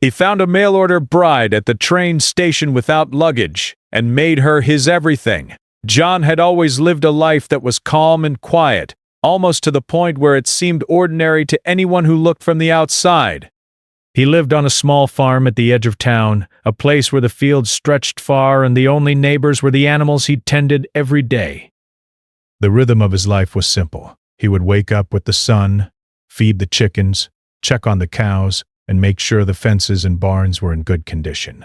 He found a mail-order bride at the train station without luggage and made her his everything. John had always lived a life that was calm and quiet, almost to the point where it seemed ordinary to anyone who looked from the outside. He lived on a small farm at the edge of town, a place where the fields stretched far and the only neighbors were the animals he tended every day. The rhythm of his life was simple. He would wake up with the sun, feed the chickens, check on the cows, and make sure the fences and barns were in good condition.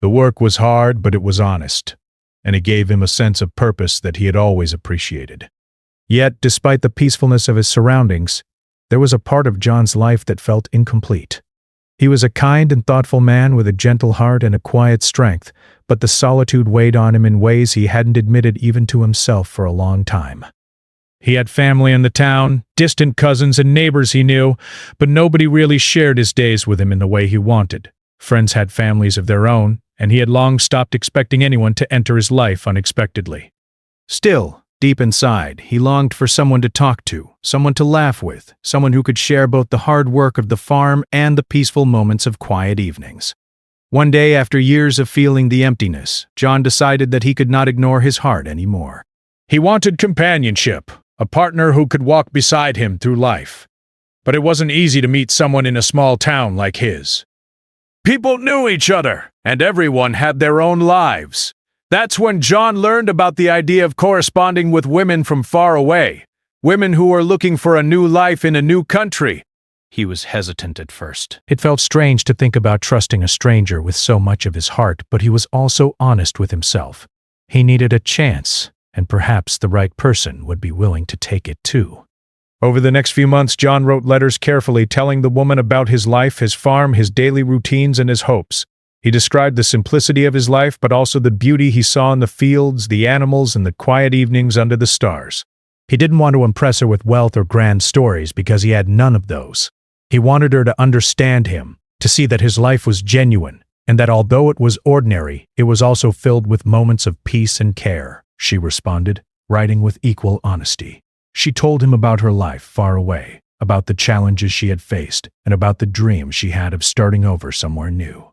The work was hard, but it was honest, and it gave him a sense of purpose that he had always appreciated. Yet, despite the peacefulness of his surroundings, there was a part of John's life that felt incomplete. He was a kind and thoughtful man with a gentle heart and a quiet strength, but the solitude weighed on him in ways he hadn't admitted even to himself for a long time. He had family in the town, distant cousins and neighbors he knew, but nobody really shared his days with him in the way he wanted. Friends had families of their own, and he had long stopped expecting anyone to enter his life unexpectedly. Still, deep inside, he longed for someone to talk to, someone to laugh with, someone who could share both the hard work of the farm and the peaceful moments of quiet evenings. One day, after years of feeling the emptiness, John decided that he could not ignore his heart anymore. He wanted companionship, a partner who could walk beside him through life. But it wasn't easy to meet someone in a small town like his. People knew each other, and everyone had their own lives. That's when John learned about the idea of corresponding with women from far away, women who were looking for a new life in a new country. He was hesitant at first. It felt strange to think about trusting a stranger with so much of his heart, but he was also honest with himself. He needed a chance, and perhaps the right person would be willing to take it too. Over the next few months, John wrote letters carefully, telling the woman about his life, his farm, his daily routines, and his hopes. He described the simplicity of his life, but also the beauty he saw in the fields, the animals, and the quiet evenings under the stars. He didn't want to impress her with wealth or grand stories because he had none of those. He wanted her to understand him, to see that his life was genuine, and that although it was ordinary, it was also filled with moments of peace and care. She responded, writing with equal honesty. She told him about her life far away, about the challenges she had faced, and about the dream she had of starting over somewhere new.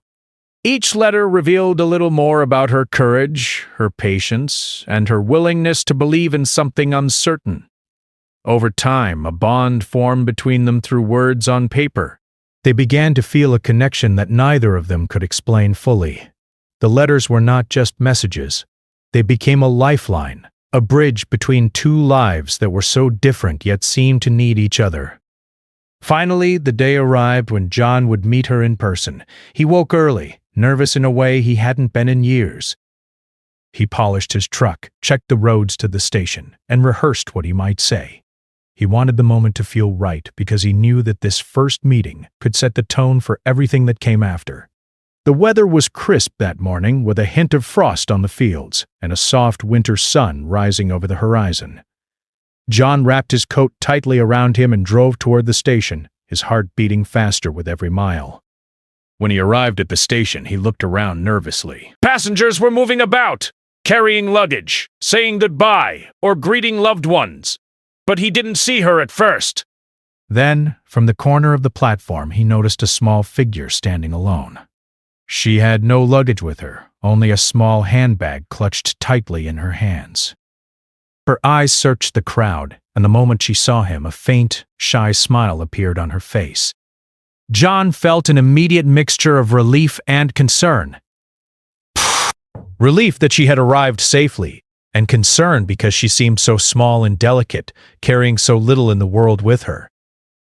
Each letter revealed a little more about her courage, her patience, and her willingness to believe in something uncertain. Over time, a bond formed between them through words on paper. They began to feel a connection that neither of them could explain fully. The letters were not just messages. They became a lifeline, a bridge between two lives that were so different yet seemed to need each other. Finally, the day arrived when John would meet her in person. He woke early, nervous in a way he hadn't been in years. He polished his truck, checked the roads to the station, and rehearsed what he might say. He wanted the moment to feel right because he knew that this first meeting could set the tone for everything that came after. The weather was crisp that morning, with a hint of frost on the fields and a soft winter sun rising over the horizon. John wrapped his coat tightly around him and drove toward the station, his heart beating faster with every mile. When he arrived at the station, he looked around nervously. Passengers were moving about, carrying luggage, saying goodbye, or greeting loved ones. But he didn't see her at first. Then, from the corner of the platform, he noticed a small figure standing alone. She had no luggage with her, only a small handbag clutched tightly in her hands. Her eyes searched the crowd, and the moment she saw him, a faint, shy smile appeared on her face. John felt an immediate mixture of relief and concern. Relief that she had arrived safely, and concern because she seemed so small and delicate, carrying so little in the world with her.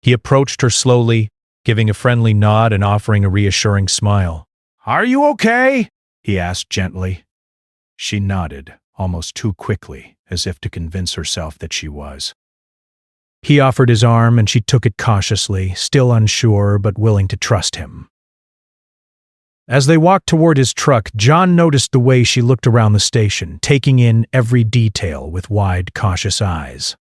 He approached her slowly, giving a friendly nod and offering a reassuring smile. "Are you okay?" he asked gently. She nodded, almost too quickly, as if to convince herself that she was. He offered his arm and she took it cautiously, still unsure but willing to trust him. As they walked toward his truck, John noticed the way she looked around the station, taking in every detail with wide, cautious eyes.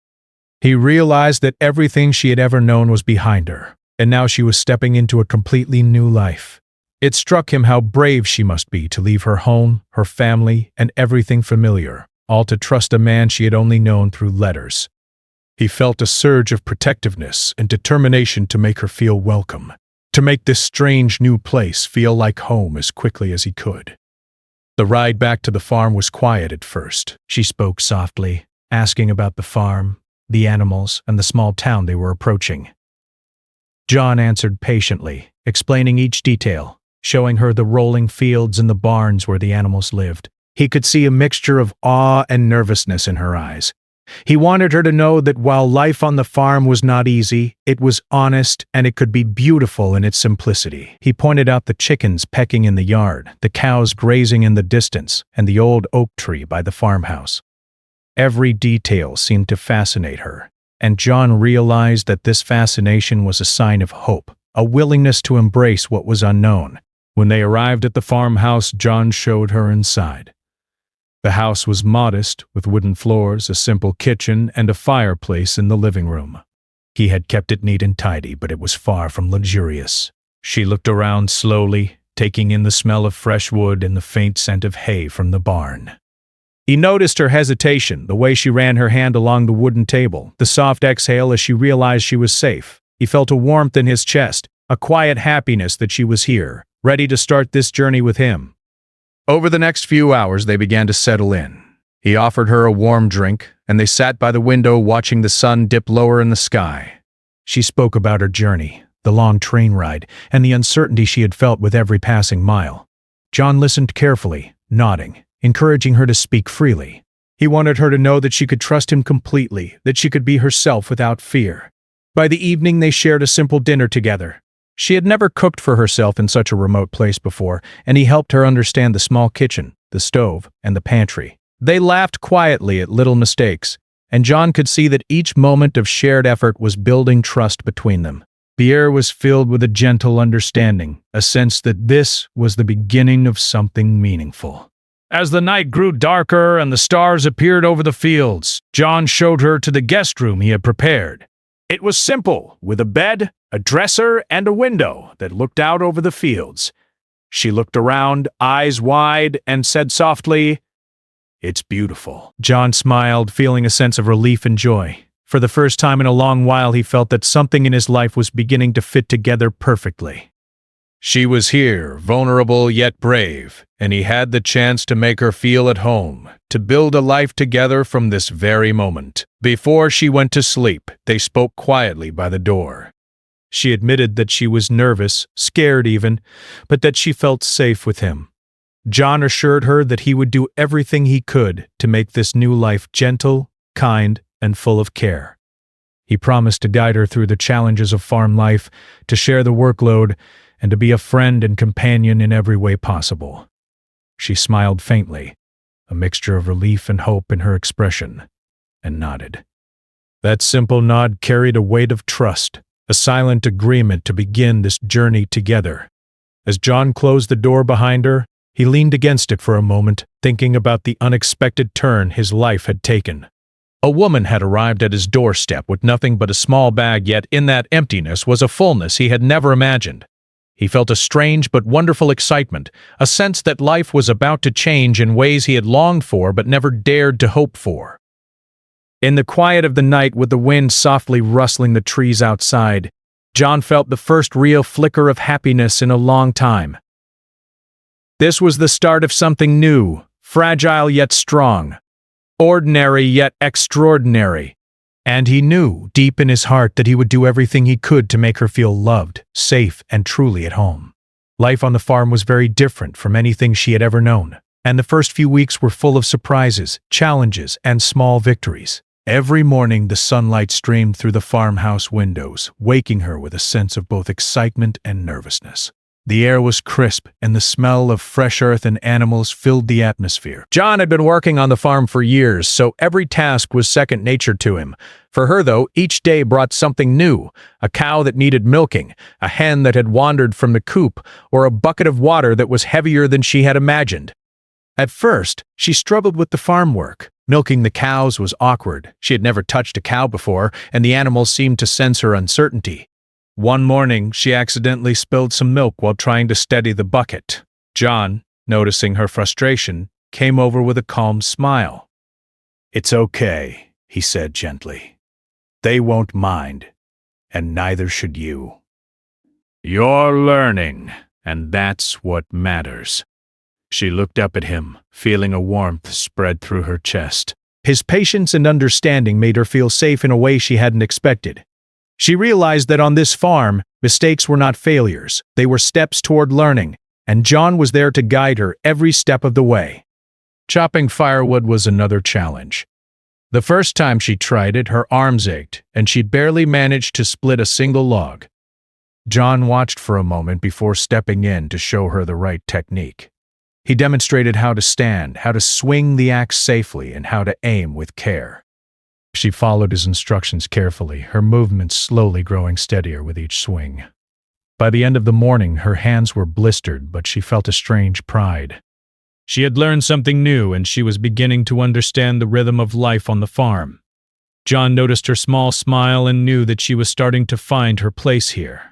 He realized that everything she had ever known was behind her, and now she was stepping into a completely new life. It struck him how brave she must be to leave her home, her family, and everything familiar, all to trust a man she had only known through letters. He felt a surge of protectiveness and determination to make her feel welcome. to make this strange new place feel like home as quickly as he could. The ride back to the farm was quiet at first. She spoke softly, asking about the farm, the animals, and the small town they were approaching. John answered patiently, explaining each detail, showing her the rolling fields and the barns where the animals lived. He could see a mixture of awe and nervousness in her eyes. He wanted her to know that while life on the farm was not easy, it was honest and it could be beautiful in its simplicity. He pointed out the chickens pecking in the yard, the cows grazing in the distance, and the old oak tree by the farmhouse. Every detail seemed to fascinate her, and John realized that this fascination was a sign of hope, a willingness to embrace what was unknown. When they arrived at the farmhouse, John showed her inside. The house was modest, with wooden floors, a simple kitchen, and a fireplace in the living room. He had kept it neat and tidy, but it was far from luxurious. She looked around slowly, taking in the smell of fresh wood and the faint scent of hay from the barn. He noticed her hesitation, the way she ran her hand along the wooden table, the soft exhale as she realized she was safe. He felt a warmth in his chest, a quiet happiness that she was here, ready to start this journey with him. Over the next few hours, they began to settle in. He offered her a warm drink, and they sat by the window watching the sun dip lower in the sky. She spoke about her journey, the long train ride, and the uncertainty she had felt with every passing mile. John listened carefully, nodding, encouraging her to speak freely. He wanted her to know that she could trust him completely, that she could be herself without fear. By the evening, they shared a simple dinner together. She had never cooked for herself in such a remote place before, and he helped her understand the small kitchen, the stove, and the pantry. They laughed quietly at little mistakes, and John could see that each moment of shared effort was building trust between them. The air was filled with a gentle understanding, a sense that this was the beginning of something meaningful. As the night grew darker and the stars appeared over the fields, John showed her to the guest room he had prepared. It was simple, with a bed, a dresser, and a window that looked out over the fields. She looked around, eyes wide, and said softly, "It's beautiful." John smiled, feeling a sense of relief and joy. For the first time in a long while, he felt that something in his life was beginning to fit together perfectly. She was here, vulnerable yet brave, and he had the chance to make her feel at home, to build a life together from this very moment. Before she went to sleep, they spoke quietly by the door. She admitted that she was nervous, scared even, but that she felt safe with him. John assured her that he would do everything he could to make this new life gentle, kind, and full of care. He promised to guide her through the challenges of farm life, to share the workload, and to be a friend and companion in every way possible. She smiled faintly, a mixture of relief and hope in her expression, and nodded. That simple nod carried a weight of trust, a silent agreement to begin this journey together. As John closed the door behind her, he leaned against it for a moment, thinking about the unexpected turn his life had taken. A woman had arrived at his doorstep with nothing but a small bag, yet in that emptiness was a fullness he had never imagined. He felt a strange but wonderful excitement, a sense that life was about to change in ways he had longed for but never dared to hope for. In the quiet of the night, with the wind softly rustling the trees outside, John felt the first real flicker of happiness in a long time. This was the start of something new, fragile yet strong, ordinary yet extraordinary. And he knew, deep in his heart, that he would do everything he could to make her feel loved, safe, and truly at home. Life on the farm was very different from anything she had ever known, and the first few weeks were full of surprises, challenges, and small victories. Every morning the sunlight streamed through the farmhouse windows, waking her with a sense of both excitement and nervousness. The air was crisp, and the smell of fresh earth and animals filled the atmosphere. John had been working on the farm for years, so every task was second nature to him. For her, though, each day brought something new: a cow that needed milking, a hen that had wandered from the coop, or a bucket of water that was heavier than she had imagined. At first, she struggled with the farm work. Milking the cows was awkward. She had never touched a cow before, and the animals seemed to sense her uncertainty. One morning, she accidentally spilled some milk while trying to steady the bucket. John, noticing her frustration, came over with a calm smile. "It's okay," he said gently. "They won't mind, and neither should you." You're learning, and that's what matters." She looked up at him, feeling a warmth spread through her chest. His patience and understanding made her feel safe in a way she hadn't expected. She realized that on this farm, mistakes were not failures, they were steps toward learning, and John was there to guide her every step of the way. Chopping firewood was another challenge. The first time she tried it, her arms ached, and she barely managed to split a single log. John watched for a moment before stepping in to show her the right technique. He demonstrated how to stand, how to swing the axe safely, and how to aim with care. She followed his instructions carefully, her movements slowly growing steadier with each swing. By the end of the morning, her hands were blistered, but she felt a strange pride. She had learned something new, and she was beginning to understand the rhythm of life on the farm. John noticed her small smile and knew that she was starting to find her place here.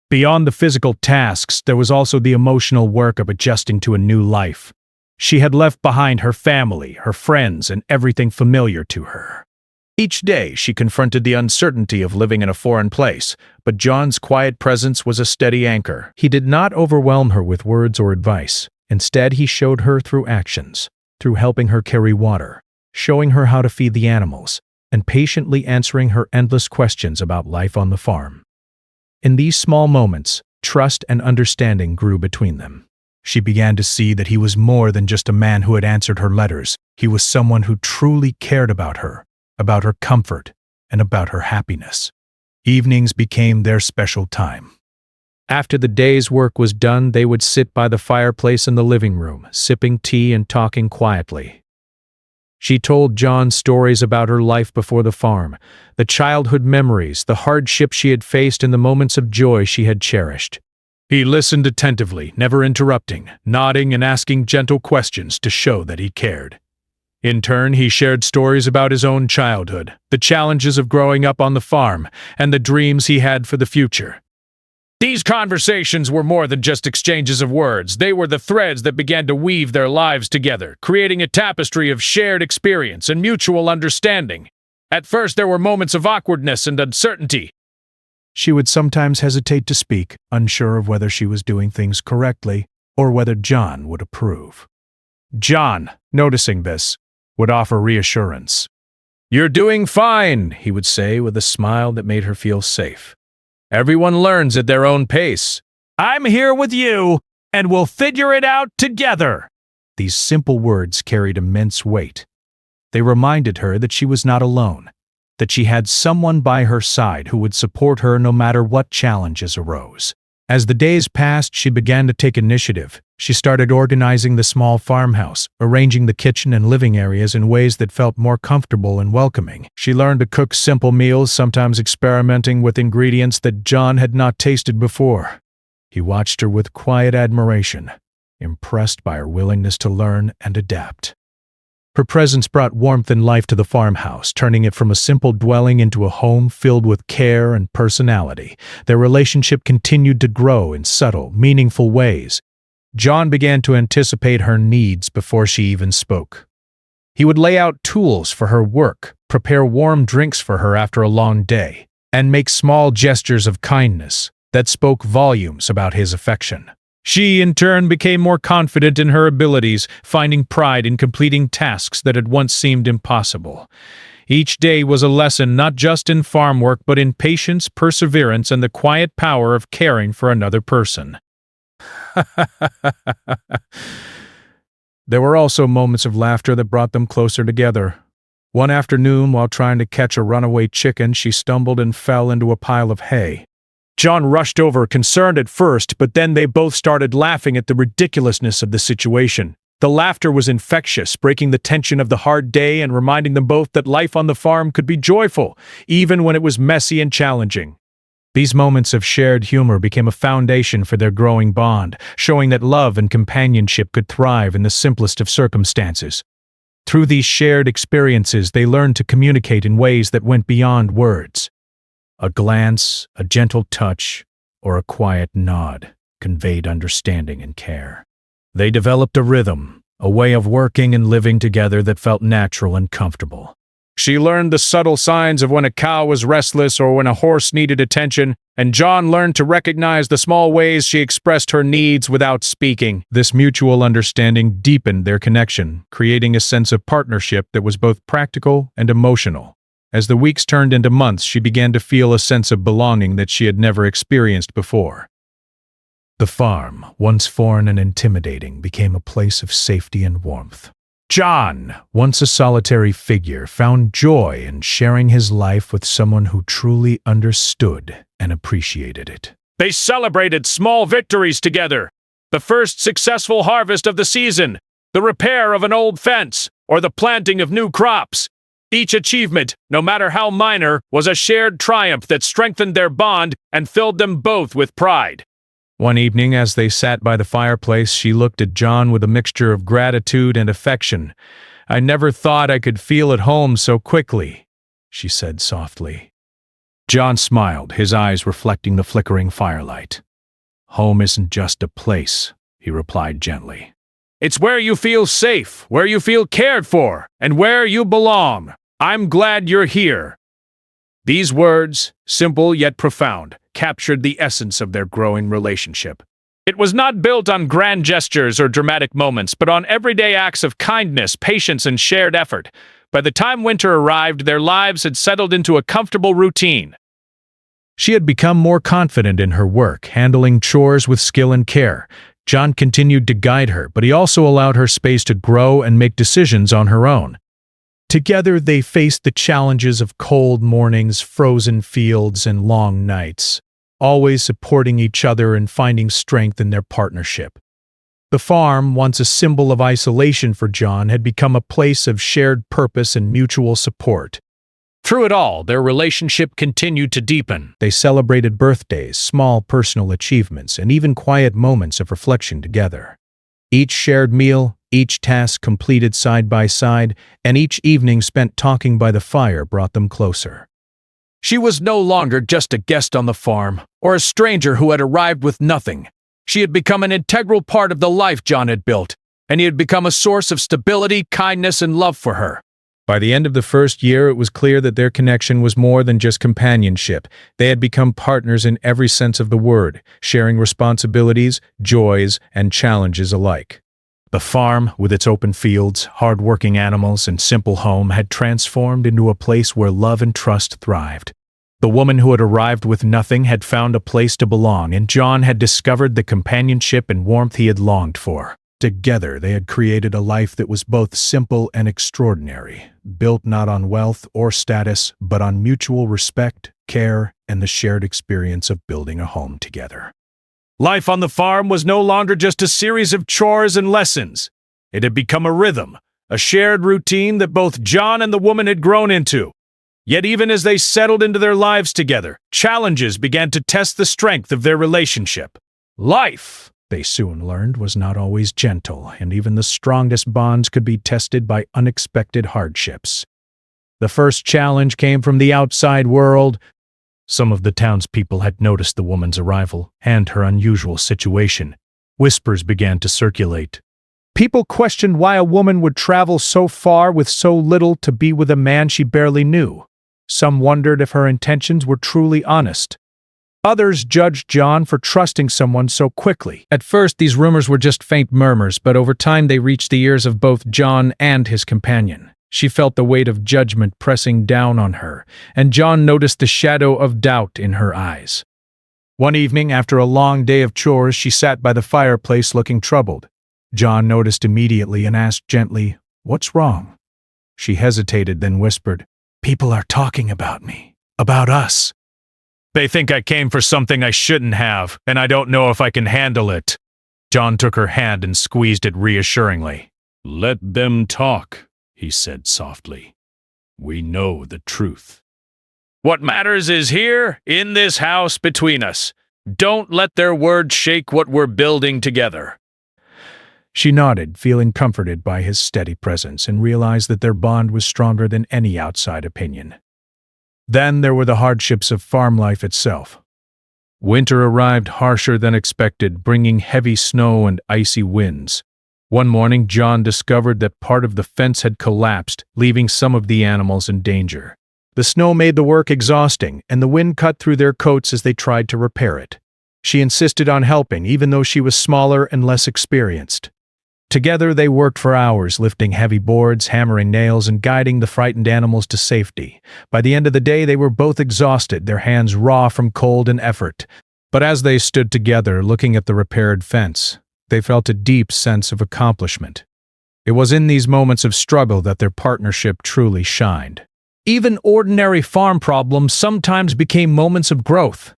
Beyond the physical tasks, there was also the emotional work of adjusting to a new life. She had left behind her family, her friends, and everything familiar to her. Each day, she confronted the uncertainty of living in a foreign place, but John's quiet presence was a steady anchor. He did not overwhelm her with words or advice. Instead, he showed her through actions, through helping her carry water, showing her how to feed the animals, and patiently answering her endless questions about life on the farm. In these small moments, trust and understanding grew between them. She began to see that he was more than just a man who had answered her letters. He was someone who truly cared about her comfort, and about her happiness. Evenings became their special time. After the day's work was done, they would sit by the fireplace in the living room, sipping tea and talking quietly. She told John stories about her life before the farm, the childhood memories, the hardship she had faced, and the moments of joy she had cherished. He listened attentively, never interrupting, nodding and asking gentle questions to show that he cared. In turn, he shared stories about his own childhood, the challenges of growing up on the farm, and the dreams he had for the future. These conversations were more than just exchanges of words. They were the threads that began to weave their lives together, creating a tapestry of shared experience and mutual understanding. At first, there were moments of awkwardness and uncertainty. She would sometimes hesitate to speak, unsure of whether she was doing things correctly or whether John would approve. John, noticing this, would offer reassurance. "You're doing fine," he would say with a smile that made her feel safe. "Everyone learns at their own pace. I'm here with you, and we'll figure it out together." These simple words carried immense weight. They reminded her that she was not alone, that she had someone by her side who would support her no matter what challenges arose. As the days passed, she began to take initiative. She started organizing the small farmhouse, arranging the kitchen and living areas in ways that felt more comfortable and welcoming. She learned to cook simple meals, sometimes experimenting with ingredients that John had not tasted before. He watched her with quiet admiration, impressed by her willingness to learn and adapt. Her presence brought warmth and life to the farmhouse, turning it from a simple dwelling into a home filled with care and personality. Their relationship continued to grow in subtle, meaningful ways. John began to anticipate her needs before she even spoke. He would lay out tools for her work, prepare warm drinks for her after a long day, and make small gestures of kindness that spoke volumes about his affection. She, in turn, became more confident in her abilities, finding pride in completing tasks that had once seemed impossible. Each day was a lesson not just in farm work, but in patience, perseverance, and the quiet power of caring for another person. There were also moments of laughter that brought them closer together. One afternoon, while trying to catch a runaway chicken, she stumbled and fell into a pile of hay. John rushed over, concerned at first, but then they both started laughing at the ridiculousness of the situation. The laughter was infectious, breaking the tension of the hard day and reminding them both that life on the farm could be joyful, even when it was messy and challenging. These moments of shared humor became a foundation for their growing bond, showing that love and companionship could thrive in the simplest of circumstances. Through these shared experiences, they learned to communicate in ways that went beyond words. A glance, a gentle touch, or a quiet nod conveyed understanding and care. They developed a rhythm, a way of working and living together that felt natural and comfortable. She learned the subtle signs of when a cow was restless or when a horse needed attention, and John learned to recognize the small ways she expressed her needs without speaking. This mutual understanding deepened their connection, creating a sense of partnership that was both practical and emotional. As the weeks turned into months, she began to feel a sense of belonging that she had never experienced before. The farm, once foreign and intimidating, became a place of safety and warmth. John, once a solitary figure, found joy in sharing his life with someone who truly understood and appreciated it. They celebrated small victories together. The first successful harvest of the season, the repair of an old fence, or the planting of new crops. Each achievement, no matter how minor, was a shared triumph that strengthened their bond and filled them both with pride. One evening, as they sat by the fireplace, she looked at John with a mixture of gratitude and affection. "I never thought I could feel at home so quickly," she said softly. John smiled, his eyes reflecting the flickering firelight. "Home isn't just a place," he replied gently. "It's where you feel safe, where you feel cared for, and where you belong. I'm glad you're here." These words, simple yet profound, captured the essence of their growing relationship. It was not built on grand gestures or dramatic moments, but on everyday acts of kindness, patience, and shared effort. By the time winter arrived, their lives had settled into a comfortable routine. She had become more confident in her work, handling chores with skill and care. John continued to guide her, but he also allowed her space to grow and make decisions on her own. Together, they faced the challenges of cold mornings, frozen fields, and long nights, always supporting each other and finding strength in their partnership. The farm, once a symbol of isolation for John, had become a place of shared purpose and mutual support. Through it all, their relationship continued to deepen. They celebrated birthdays, small personal achievements, and even quiet moments of reflection together. Each shared meal, each task completed side by side, and each evening spent talking by the fire brought them closer. She was no longer just a guest on the farm, or a stranger who had arrived with nothing. She had become an integral part of the life John had built, and he had become a source of stability, kindness, and love for her. By the end of the first year, it was clear that their connection was more than just companionship. They had become partners in every sense of the word, sharing responsibilities, joys, and challenges alike. The farm, with its open fields, hard-working animals, and simple home, had transformed into a place where love and trust thrived. The woman who had arrived with nothing had found a place to belong, and John had discovered the companionship and warmth he had longed for. Together, they had created a life that was both simple and extraordinary, built not on wealth or status, but on mutual respect, care, and the shared experience of building a home together. Life on the farm was no longer just a series of chores and lessons. It had become a rhythm, a shared routine that both John and the woman had grown into. Yet even as they settled into their lives together, challenges began to test the strength of their relationship. Life, they soon learned, was not always gentle, and even the strongest bonds could be tested by unexpected hardships. The first challenge came from the outside world. Some of the townspeople had noticed the woman's arrival and her unusual situation. Whispers began to circulate. People questioned why a woman would travel so far with so little to be with a man she barely knew. Some wondered if her intentions were truly honest. Others judged John for trusting someone so quickly. At first, these rumors were just faint murmurs, but over time they reached the ears of both John and his companion. She felt the weight of judgment pressing down on her, and John noticed the shadow of doubt in her eyes. One evening, after a long day of chores, she sat by the fireplace looking troubled. John noticed immediately and asked gently, "What's wrong?" She hesitated, then whispered, "People are talking about me, about us. They think I came for something I shouldn't have, and I don't know if I can handle it." John took her hand and squeezed it reassuringly. "Let them talk," he said softly. "We know the truth. What matters is here, in this house between us. Don't let their words shake what we're building together." She nodded, feeling comforted by his steady presence, and realized that their bond was stronger than any outside opinion. Then there were the hardships of farm life itself. Winter arrived harsher than expected, bringing heavy snow and icy winds. One morning, John discovered that part of the fence had collapsed, leaving some of the animals in danger. The snow made the work exhausting, and the wind cut through their coats as they tried to repair it. She insisted on helping, even though she was smaller and less experienced. Together, they worked for hours, lifting heavy boards, hammering nails, and guiding the frightened animals to safety. By the end of the day, they were both exhausted, their hands raw from cold and effort. But as they stood together, looking at the repaired fence, they felt a deep sense of accomplishment. It was in these moments of struggle that their partnership truly shined. Even ordinary farm problems sometimes became moments of growth.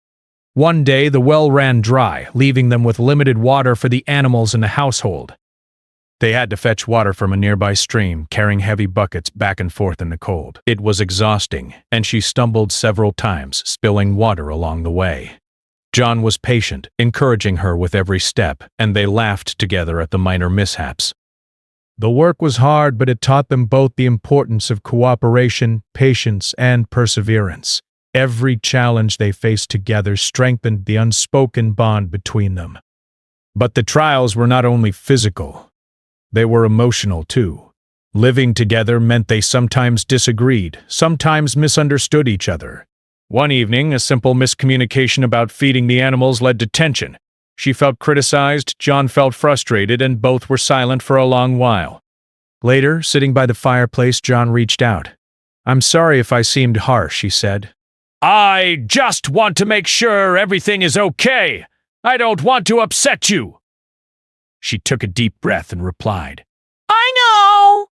One day, the well ran dry, leaving them with limited water for the animals in the household. They had to fetch water from a nearby stream, carrying heavy buckets back and forth in the cold. It was exhausting, and she stumbled several times, spilling water along the way. John was patient, encouraging her with every step, and they laughed together at the minor mishaps. The work was hard, but it taught them both the importance of cooperation, patience, and perseverance. Every challenge they faced together strengthened the unspoken bond between them. But the trials were not only physical. They were emotional, too. Living together meant they sometimes disagreed, sometimes misunderstood each other. One evening, a simple miscommunication about feeding the animals led to tension. She felt criticized, John felt frustrated, and both were silent for a long while. Later, sitting by the fireplace, John reached out. "I'm sorry if I seemed harsh," he said. "I just want to make sure everything is okay. I don't want to upset you." She took a deep breath and replied, "I know.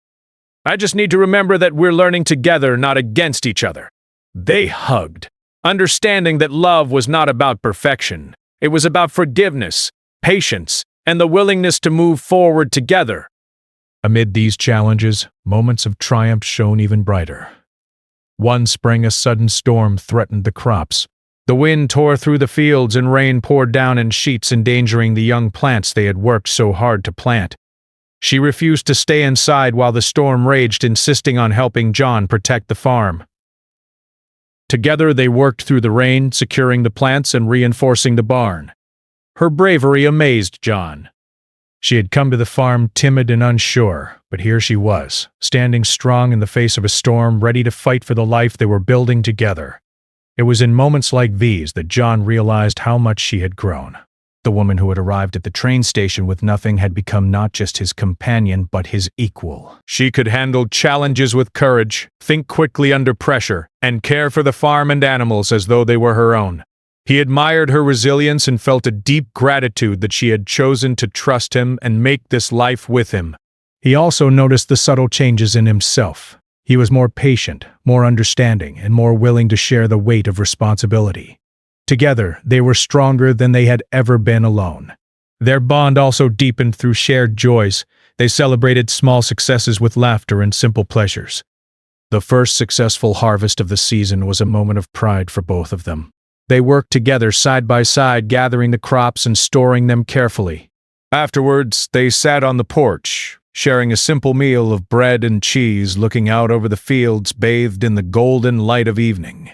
I just need to remember that we're learning together, not against each other." They hugged, understanding that love was not about perfection. It was about forgiveness, patience, and the willingness to move forward together. Amid these challenges, moments of triumph shone even brighter. One spring, a sudden storm threatened the crops. The wind tore through the fields and rain poured down in sheets, endangering the young plants they had worked so hard to plant. She refused to stay inside while the storm raged, insisting on helping John protect the farm. Together they worked through the rain, securing the plants and reinforcing the barn. Her bravery amazed John. She had come to the farm timid and unsure, but here she was, standing strong in the face of a storm, ready to fight for the life they were building together. It was in moments like these that John realized how much she had grown. The woman who had arrived at the train station with nothing had become not just his companion, but his equal. She could handle challenges with courage, think quickly under pressure, and care for the farm and animals as though they were her own. He admired her resilience and felt a deep gratitude that she had chosen to trust him and make this life with him. He also noticed the subtle changes in himself. He was more patient, more understanding, and more willing to share the weight of responsibility. Together, they were stronger than they had ever been alone. Their bond also deepened through shared joys. They celebrated small successes with laughter and simple pleasures. The first successful harvest of the season was a moment of pride for both of them. They worked together side by side, gathering the crops and storing them carefully. Afterwards, they sat on the porch, sharing a simple meal of bread and cheese, looking out over the fields bathed in the golden light of evening.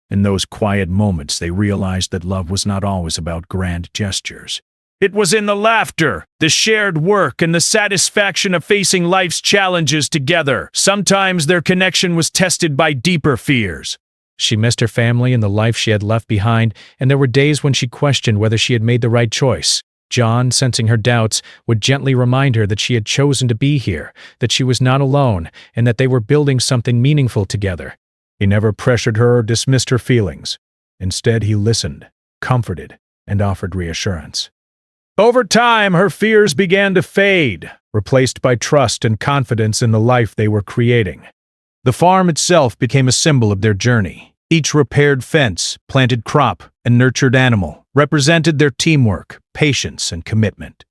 In those quiet moments, they realized that love was not always about grand gestures. It was in the laughter, the shared work, and the satisfaction of facing life's challenges together. Sometimes their connection was tested by deeper fears. She missed her family and the life she had left behind, and there were days when she questioned whether she had made the right choice. John, sensing her doubts, would gently remind her that she had chosen to be here, that she was not alone, and that they were building something meaningful together. He never pressured her or dismissed her feelings. Instead, he listened, comforted, and offered reassurance. Over time, her fears began to fade, replaced by trust and confidence in the life they were creating. The farm itself became a symbol of their journey. Each repaired fence, planted crop, and nurtured animal represented their teamwork, patience, and commitment.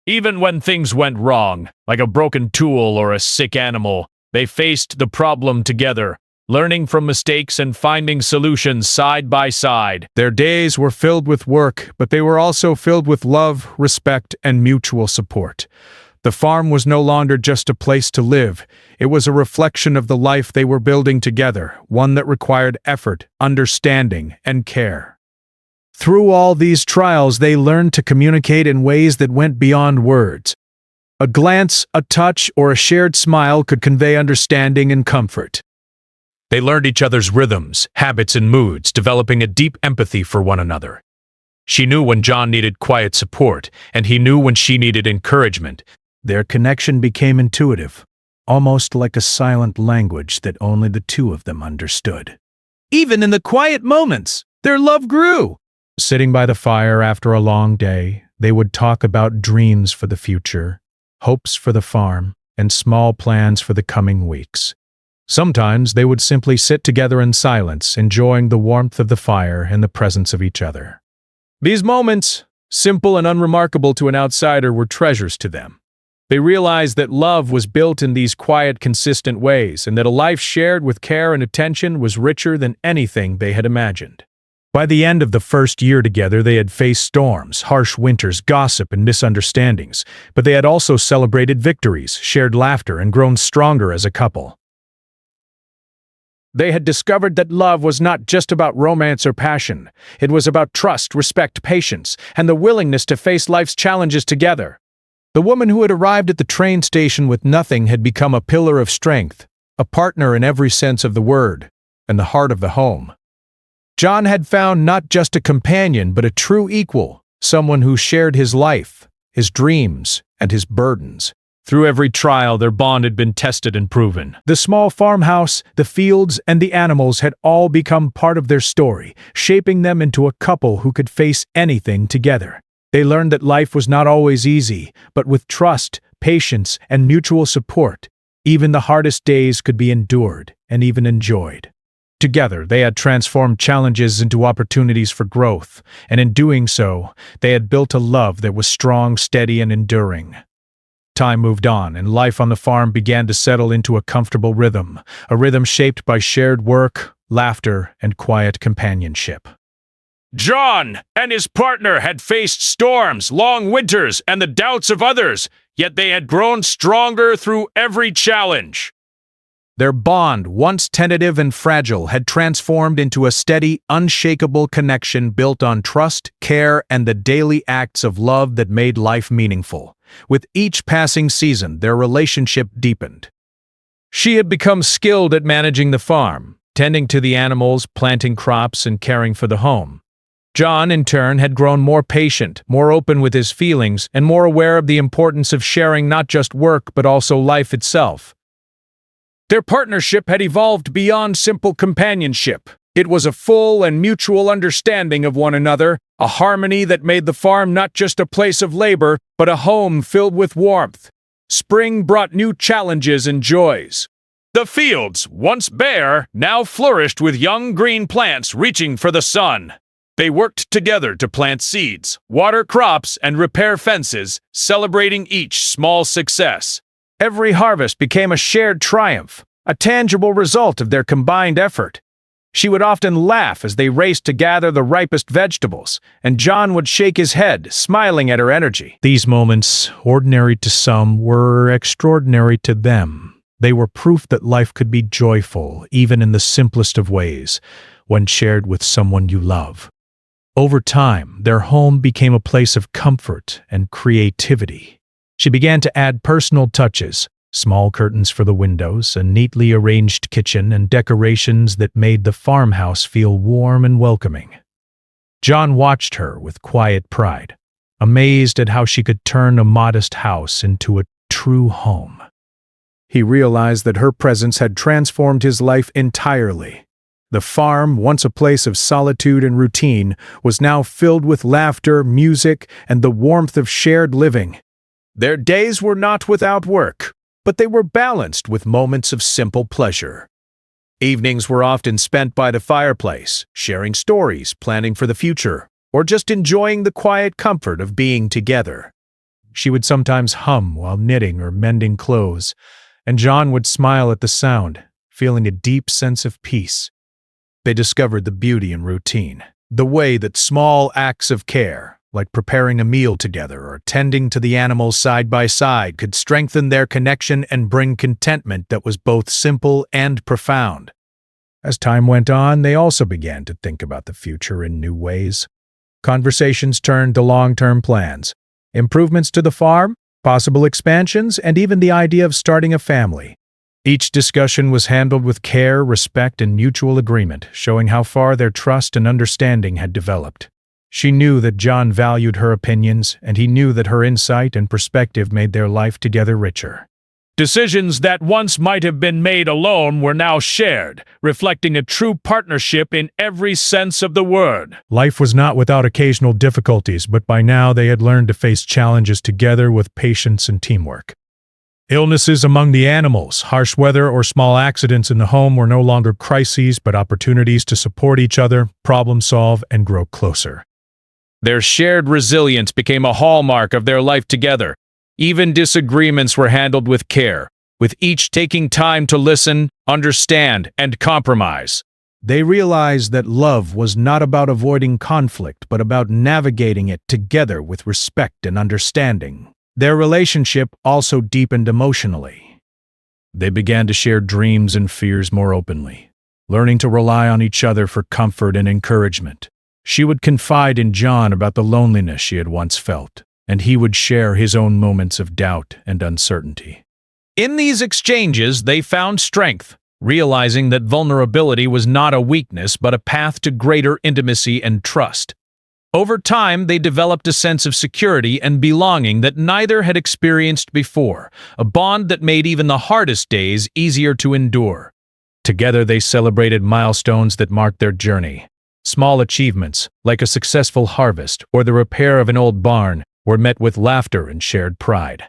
Even when things went wrong, like a broken tool or a sick animal, they faced the problem together, learning from mistakes and finding solutions side by side. Their days were filled with work, but they were also filled with love, respect, and mutual support. The farm was no longer just a place to live. It was a reflection of the life they were building together, one that required effort, understanding, and care. Through all these trials, they learned to communicate in ways that went beyond words. A glance, a touch, or a shared smile could convey understanding and comfort. They learned each other's rhythms, habits, and moods, developing a deep empathy for one another. She knew when John needed quiet support, and he knew when she needed encouragement. Their connection became intuitive, almost like a silent language that only the two of them understood. Even in the quiet moments, their love grew. Sitting by the fire after a long day, they would talk about dreams for the future, hopes for the farm, and small plans for the coming weeks. Sometimes they would simply sit together in silence, enjoying the warmth of the fire and the presence of each other. These moments, simple and unremarkable to an outsider, were treasures to them. They realized that love was built in these quiet, consistent ways, and that a life shared with care and attention was richer than anything they had imagined. By the end of the first year together, they had faced storms, harsh winters, gossip, and misunderstandings, but they had also celebrated victories, shared laughter, and grown stronger as a couple. They had discovered that love was not just about romance or passion. It was about trust, respect, patience, and the willingness to face life's challenges together. The woman who had arrived at the train station with nothing had become a pillar of strength, a partner in every sense of the word, and the heart of the home. John had found not just a companion, but a true equal, someone who shared his life, his dreams, and his burdens. Through every trial, their bond had been tested and proven. The small farmhouse, the fields, and the animals had all become part of their story, shaping them into a couple who could face anything together. They learned that life was not always easy, but with trust, patience, and mutual support, even the hardest days could be endured and even enjoyed. Together, they had transformed challenges into opportunities for growth, and in doing so, they had built a love that was strong, steady, and enduring. Time moved on, and life on the farm began to settle into a comfortable rhythm, a rhythm shaped by shared work, laughter, and quiet companionship. John and his partner had faced storms, long winters, and the doubts of others, yet they had grown stronger through every challenge. Their bond, once tentative and fragile, had transformed into a steady, unshakable connection built on trust, care, and the daily acts of love that made life meaningful. With each passing season, their relationship deepened. She had become skilled at managing the farm, tending to the animals, planting crops, and caring for the home. John, in turn, had grown more patient, more open with his feelings, and more aware of the importance of sharing not just work but also life itself. Their partnership had evolved beyond simple companionship. It was a full and mutual understanding of one another, a harmony that made the farm not just a place of labor, but a home filled with warmth. Spring brought new challenges and joys. The fields, once bare, now flourished with young green plants reaching for the sun. They worked together to plant seeds, water crops, and repair fences, celebrating each small success. Every harvest became a shared triumph, a tangible result of their combined effort. She would often laugh as they raced to gather the ripest vegetables, and John would shake his head, smiling at her energy. These moments, ordinary to some, were extraordinary to them. They were proof that life could be joyful, even in the simplest of ways, when shared with someone you love. Over time, their home became a place of comfort and creativity. She began to add personal touches, small curtains for the windows, a neatly arranged kitchen, and decorations that made the farmhouse feel warm and welcoming. John watched her with quiet pride, amazed at how she could turn a modest house into a true home. He realized that her presence had transformed his life entirely. The farm, once a place of solitude and routine, was now filled with laughter, music, and the warmth of shared living. Their days were not without work, but they were balanced with moments of simple pleasure. Evenings were often spent by the fireplace, sharing stories, planning for the future, or just enjoying the quiet comfort of being together. She would sometimes hum while knitting or mending clothes, and John would smile at the sound, feeling a deep sense of peace. They discovered the beauty in routine, the way that small acts of care, like preparing a meal together or tending to the animals side by side, could strengthen their connection and bring contentment that was both simple and profound. As time went on, they also began to think about the future in new ways. Conversations turned to long-term plans, improvements to the farm, possible expansions, and even the idea of starting a family. Each discussion was handled with care, respect, and mutual agreement, showing how far their trust and understanding had developed. She knew that John valued her opinions, and he knew that her insight and perspective made their life together richer. Decisions that once might have been made alone were now shared, reflecting a true partnership in every sense of the word. Life was not without occasional difficulties, but by now they had learned to face challenges together with patience and teamwork. Illnesses among the animals, harsh weather, or small accidents in the home were no longer crises but opportunities to support each other, problem solve, and grow closer. Their shared resilience became a hallmark of their life together. Even disagreements were handled with care, with each taking time to listen, understand, and compromise. They realized that love was not about avoiding conflict, but about navigating it together with respect and understanding. Their relationship also deepened emotionally. They began to share dreams and fears more openly, learning to rely on each other for comfort and encouragement. She would confide in John about the loneliness she had once felt, and he would share his own moments of doubt and uncertainty. In these exchanges, they found strength, realizing that vulnerability was not a weakness but a path to greater intimacy and trust. Over time, they developed a sense of security and belonging that neither had experienced before, a bond that made even the hardest days easier to endure. Together, they celebrated milestones that marked their journey. Small achievements, like a successful harvest or the repair of an old barn, were met with laughter and shared pride.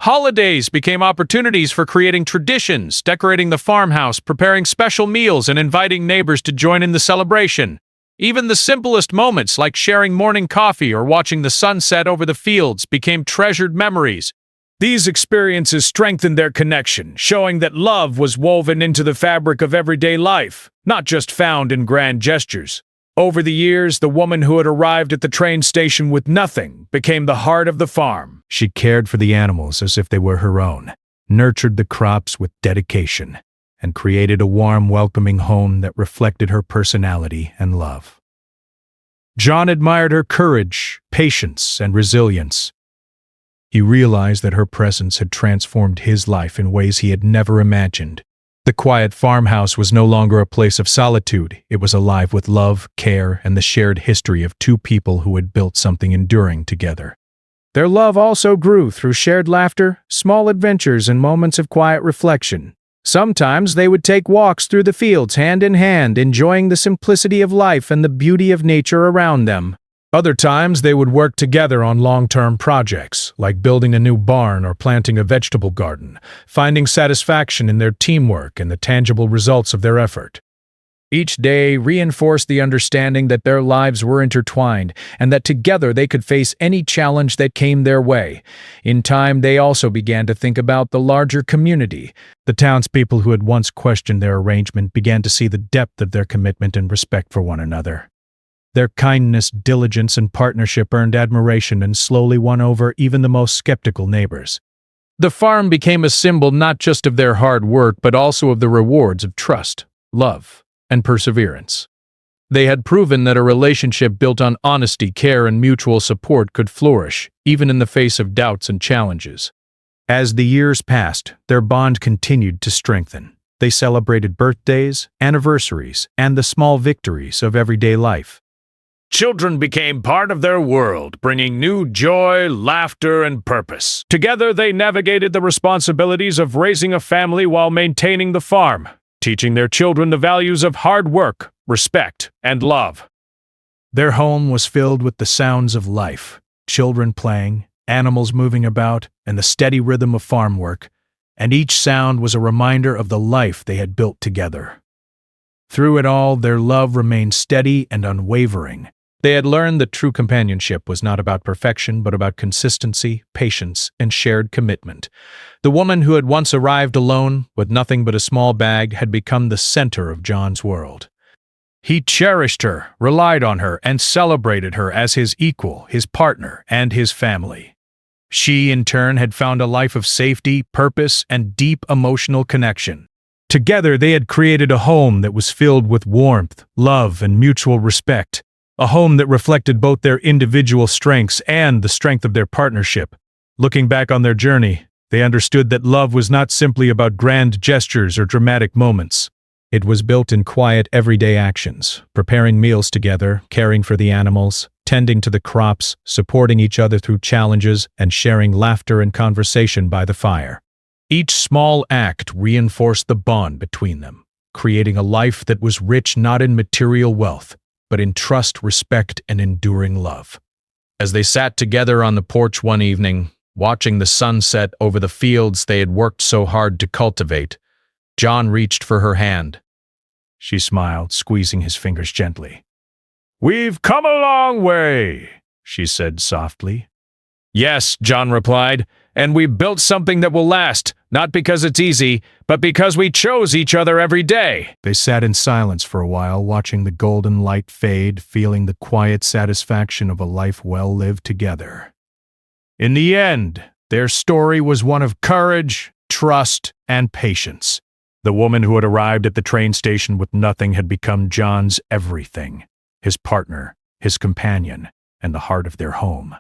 Holidays became opportunities for creating traditions, decorating the farmhouse, preparing special meals, and inviting neighbors to join in the celebration. Even the simplest moments, like sharing morning coffee or watching the sunset over the fields, became treasured memories. These experiences strengthened their connection, showing that love was woven into the fabric of everyday life, not just found in grand gestures. Over the years, the woman who had arrived at the train station with nothing became the heart of the farm. She cared for the animals as if they were her own, nurtured the crops with dedication, and created a warm, welcoming home that reflected her personality and love. John admired her courage, patience, and resilience. He realized that her presence had transformed his life in ways he had never imagined. The quiet farmhouse was no longer a place of solitude. It was alive with love, care, and the shared history of two people who had built something enduring together. Their love also grew through shared laughter, small adventures, and moments of quiet reflection. Sometimes they would take walks through the fields hand in hand, enjoying the simplicity of life and the beauty of nature around them. Other times they would work together on long-term projects, like building a new barn or planting a vegetable garden, finding satisfaction in their teamwork and the tangible results of their effort. Each day reinforced the understanding that their lives were intertwined and that together they could face any challenge that came their way. In time, they also began to think about the larger community. The townspeople who had once questioned their arrangement began to see the depth of their commitment and respect for one another. Their kindness, diligence, and partnership earned admiration and slowly won over even the most skeptical neighbors. The farm became a symbol not just of their hard work, but also of the rewards of trust, love, and perseverance. They had proven that a relationship built on honesty, care, and mutual support could flourish, even in the face of doubts and challenges. As the years passed, their bond continued to strengthen. They celebrated birthdays, anniversaries, and the small victories of everyday life. Children became part of their world, bringing new joy, laughter, and purpose. Together, they navigated the responsibilities of raising a family while maintaining the farm, teaching their children the values of hard work, respect, and love. Their home was filled with the sounds of life, children playing, animals moving about, and the steady rhythm of farm work, and each sound was a reminder of the life they had built together. Through it all, their love remained steady and unwavering. They had learned that true companionship was not about perfection, but about consistency, patience, and shared commitment. The woman who had once arrived alone, with nothing but a small bag, had become the center of John's world. He cherished her, relied on her, and celebrated her as his equal, his partner, and his family. She, in turn, had found a life of safety, purpose, and deep emotional connection. Together, they had created a home that was filled with warmth, love, and mutual respect. A home that reflected both their individual strengths and the strength of their partnership. Looking back on their journey, they understood that love was not simply about grand gestures or dramatic moments. It was built in quiet, everyday actions, preparing meals together, caring for the animals, tending to the crops, supporting each other through challenges, and sharing laughter and conversation by the fire. Each small act reinforced the bond between them, creating a life that was rich not in material wealth, but in trust, respect, and enduring love. As they sat together on the porch one evening, watching the sunset over the fields they had worked so hard to cultivate, John reached for her hand. She smiled, squeezing his fingers gently. "We've come a long way," she said softly. "Yes," John replied, "and we've built something that will last, not because it's easy, but because we chose each other every day." They sat in silence for a while, watching the golden light fade, feeling the quiet satisfaction of a life well lived together. In the end, their story was one of courage, trust, and patience. The woman who had arrived at the train station with nothing had become John's everything, his partner, his companion, and the heart of their home.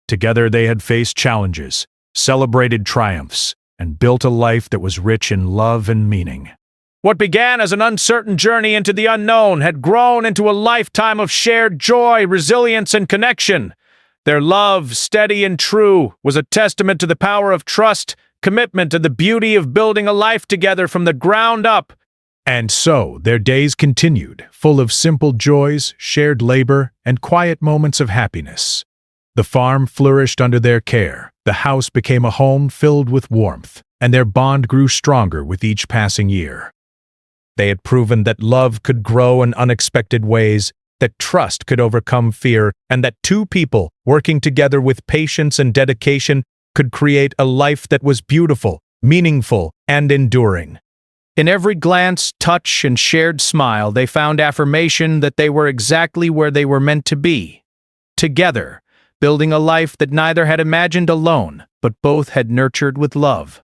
Together they had faced challenges, celebrated triumphs, and built a life that was rich in love and meaning. What began as an uncertain journey into the unknown had grown into a lifetime of shared joy, resilience, and connection. Their love, steady and true, was a testament to the power of trust, commitment, and the beauty of building a life together from the ground up. And so their days continued, full of simple joys, shared labor, and quiet moments of happiness. The farm flourished under their care, the house became a home filled with warmth, and their bond grew stronger with each passing year. They had proven that love could grow in unexpected ways, that trust could overcome fear, and that two people, working together with patience and dedication, could create a life that was beautiful, meaningful, and enduring. In every glance, touch, and shared smile, they found affirmation that they were exactly where they were meant to be. Together, building a life that neither had imagined alone, but both had nurtured with love.